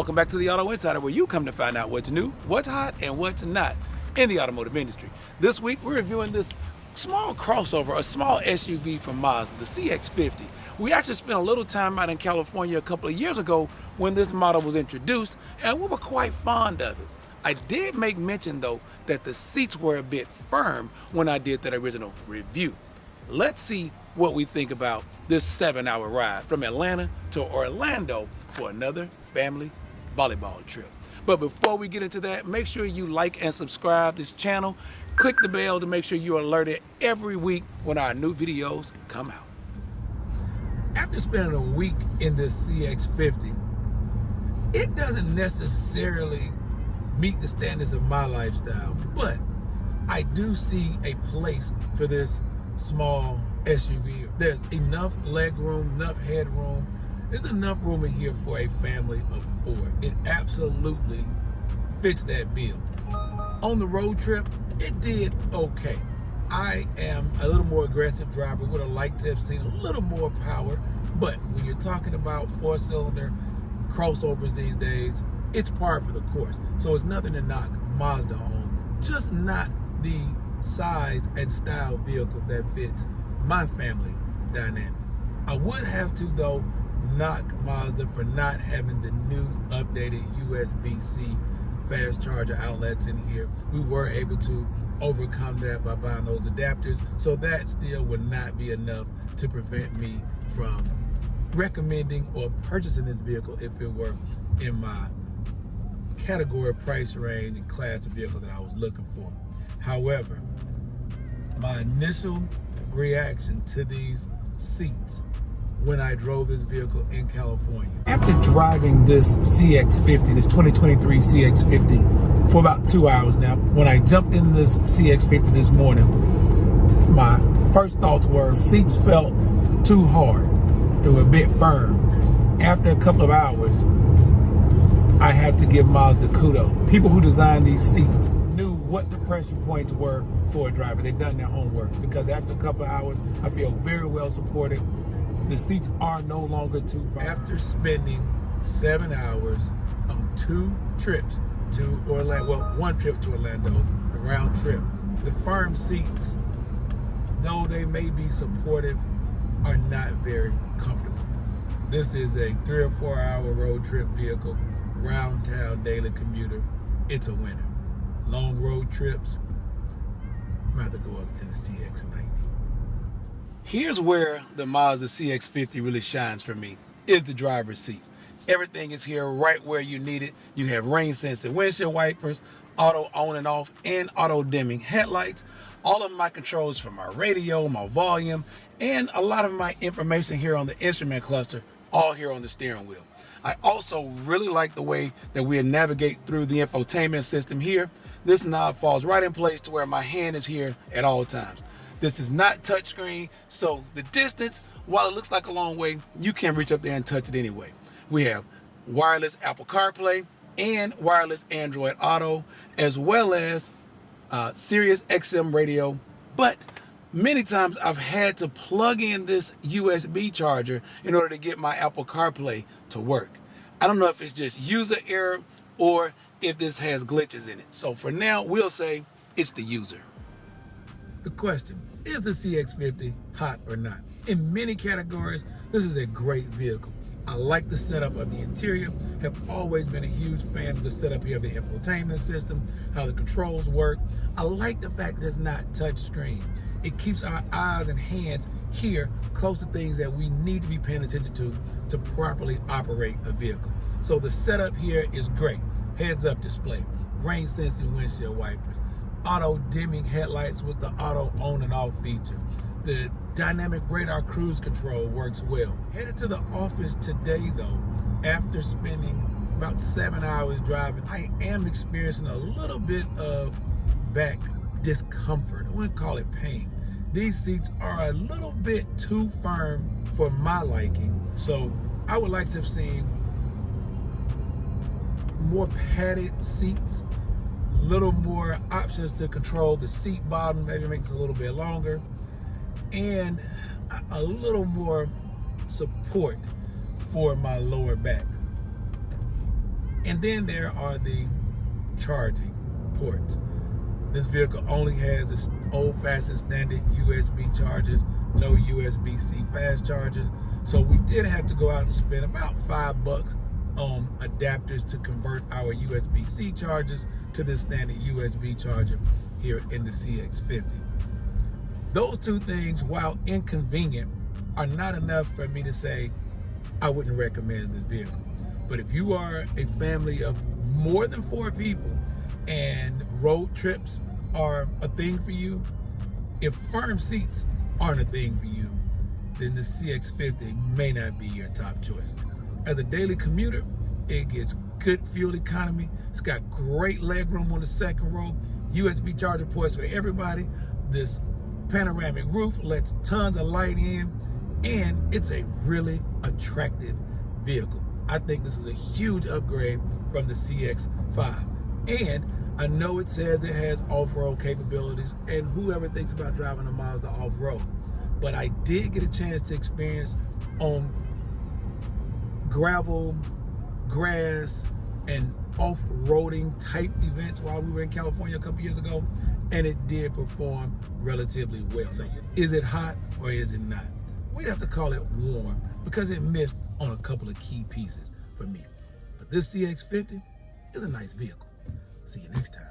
Welcome back to the AutoNsider, where you come to find out what's new, what's hot, and what's not in the automotive industry. This week, we're reviewing this small crossover, a small SUV from Mazda, the CX-50. We actually spent a little time out in California a couple of years ago when this model was introduced, and we were quite fond of it. I did make mention, though, that the seats were a bit firm when I did that original review. Let's see what we think about this 7-hour ride from Atlanta to Orlando for another family volleyball trip. But before we get into that, make sure you like and subscribe this channel. Click the bell to make sure you're alerted every week when our new videos come out. After spending a week in this CX-50, it doesn't necessarily meet the standards of my lifestyle, but I do see a place for this small SUV. There's enough leg room, enough headroom. There's enough room in here for a family of 4. It absolutely fits that bill. On the road trip, it did okay. I am a little more aggressive driver, would have liked to have seen a little more power, but when you're talking about 4-cylinder crossovers these days, it's par for the course. So it's nothing to knock Mazda on, just not the size and style vehicle that fits my family dynamics. I would have to, though, knock Mazda for not having the new updated USB-C fast charger outlets in here. We were able to overcome that by buying those adapters, so that still would not be enough to prevent me from recommending or purchasing this vehicle if it were in my category, price range, and class of vehicle that I was looking for. However, my initial reaction to these seats when I drove this vehicle in California. After driving this CX-50, this 2023 CX-50, for about 2 hours now, when I jumped in this CX-50 this morning, my first thoughts were seats felt too hard. They were a bit firm. After a couple of hours, I had to give Mazda kudos. People who designed these seats knew what the pressure points were for a driver. They've done their homework, because after a couple of hours, I feel very well supported. The seats are no longer too firm. After spending 7 hours on 2 trips to Orlando, well, 1 trip to Orlando, the round trip, the firm seats, though they may be supportive, are not very comfortable. This is a 3 or 4 hour road trip vehicle, round town daily commuter. It's a winner. Long road trips, I'd rather go up to the CX-90. Here's where the Mazda CX-50 really shines for me, is the driver's seat. Everything is here right where you need it. You have rain sensing windshield wipers, auto on and off, and auto dimming headlights. All of my controls for my radio, my volume, and a lot of my information here on the instrument cluster, all here on the steering wheel. I also really like the way that we navigate through the infotainment system here. This knob falls right in place to where my hand is here at all times. This is not touchscreen, so the distance, while it looks like a long way, you can reach up there and touch it anyway. We have wireless Apple CarPlay and wireless Android Auto, as well as Sirius XM radio. But many times I've had to plug in this USB charger in order to get my Apple CarPlay to work. I don't know if it's just user error or if this has glitches in it. So for now, we'll say it's the user. The question, is the CX-50 hot or not? In many categories, this is a great vehicle. I like the setup of the interior, have always been a huge fan of the setup here of the infotainment system, how the controls work. I like the fact that it's not touchscreen. It keeps our eyes and hands here close to things that we need to be paying attention to properly operate a vehicle. So the setup here is great. Heads up display, rain sensing windshield wipers, auto dimming headlights with the auto on and off feature. The dynamic radar cruise control works well. Headed to the office today though, after spending about 7 hours driving, I am experiencing a little bit of back discomfort. I wouldn't call it pain. These seats are a little bit too firm for my liking, so I would like to have seen more padded seats, a little more options to control the seat bottom, maybe makes it a little bit longer, and a little more support for my lower back. And then there are the charging ports. This vehicle only has this old-fashioned standard USB chargers, no USB-C fast chargers. So we did have to go out and spend about $5 on adapters to convert our USB-C chargers to this standard USB charger here in the CX-50. Those two things, while inconvenient, are not enough for me to say I wouldn't recommend this vehicle. But if you are a family of more than 4 people and road trips are a thing for you, if firm seats aren't a thing for you, then the CX-50 may not be your top choice. As a daily commuter, it gets good fuel economy. It's got great legroom on the second row, USB charger ports for everybody. This panoramic roof lets tons of light in, and it's a really attractive vehicle. I think this is a huge upgrade from the CX-5. And I know it says it has off-road capabilities, and whoever thinks about driving a Mazda off-road, but I did get a chance to experience on gravel, grass, and off-roading type events while we were in California a couple years ago, and it did perform relatively well. So is it hot or is it not? We'd have to call it warm because it missed on a couple of key pieces for me. But this CX-50 is a nice vehicle. See you next time.